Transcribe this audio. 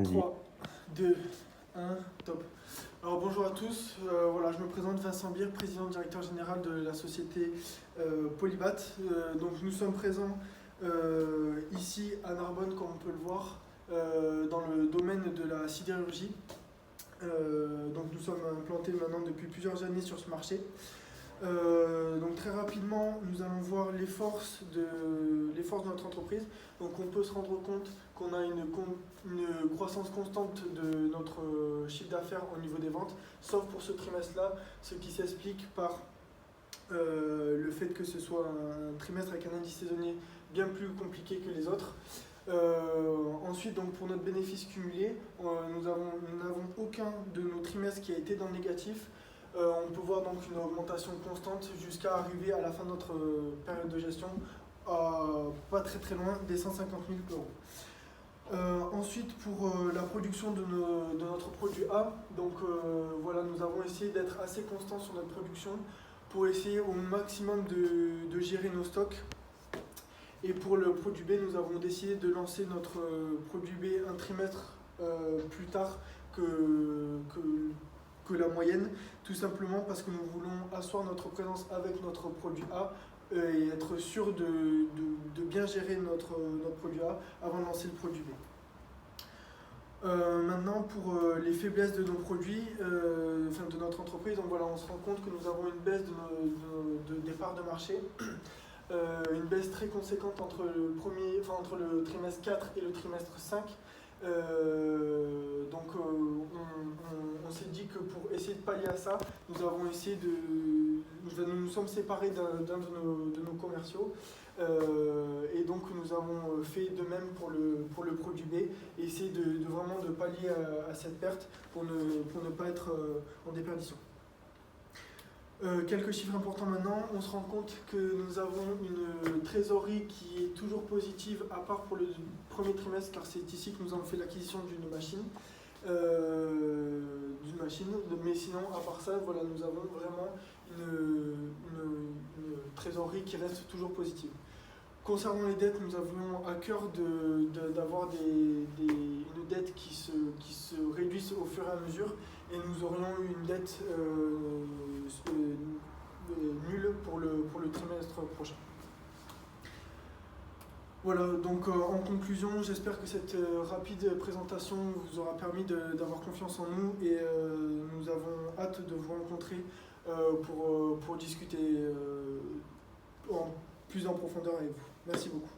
Vas-y. 3, 2, 1, top. Alors bonjour à tous, voilà, je me présente Vincent Bier, président directeur général de la société Polybat. Donc nous sommes présents ici à Narbonne, comme on peut le voir, dans le domaine de la sidérurgie. Donc nous sommes implantés maintenant depuis plusieurs années sur ce marché. Donc très rapidement, nous allons voir les forces de notre entreprise. Donc on peut se rendre compte qu'on a une croissance constante de notre chiffre d'affaires au niveau des ventes, sauf pour ce trimestre-là, ce qui s'explique par le fait que ce soit un trimestre avec un indice saisonnier bien plus compliqué que les autres. Ensuite, donc pour notre bénéfice cumulé, nous n'avons aucun de nos trimestres qui a été dans le négatif. On peut voir donc une augmentation constante jusqu'à arriver à la fin de notre période de gestion, pas très loin des 150 000 euros. Ensuite, pour la production de notre produit A, donc voilà, nous avons essayé d'être assez constants sur notre production pour essayer au maximum de gérer nos stocks. Et pour le produit B, nous avons décidé de lancer notre produit B un trimestre plus tard que la moyenne, tout simplement parce que nous voulons asseoir notre présence avec notre produit A et être sûr de bien gérer notre produit A avant de lancer le produit B. Maintenant, pour les faiblesses de nos produits, de notre entreprise, donc voilà, on se rend compte que nous avons une baisse des parts de marché. Une baisse très conséquente entre le trimestre 4 et le trimestre 5. Donc on s'est dit que pour essayer de pallier à ça, nous sommes séparés d'un de nos commerciaux, et donc nous avons fait de même pour le produit B et essayer vraiment de pallier à cette perte pour ne pas être en déperdition. Quelques chiffres importants maintenant, on se rend compte que nous avons une trésorerie qui est toujours positive, à part pour le premier trimestre, car c'est ici que nous avons fait l'acquisition d'une machine. Mais sinon, à part ça, voilà, nous avons vraiment une trésorerie qui reste toujours positive. Concernant les dettes, nous avions à cœur d'avoir une dette qui se réduise au fur et à mesure, et nous aurions eu une dette nulle pour le trimestre prochain. Voilà, donc en conclusion, j'espère que cette rapide présentation vous aura permis d'avoir confiance en nous, et nous avons hâte de vous rencontrer pour discuter plus en profondeur avec vous. Merci beaucoup.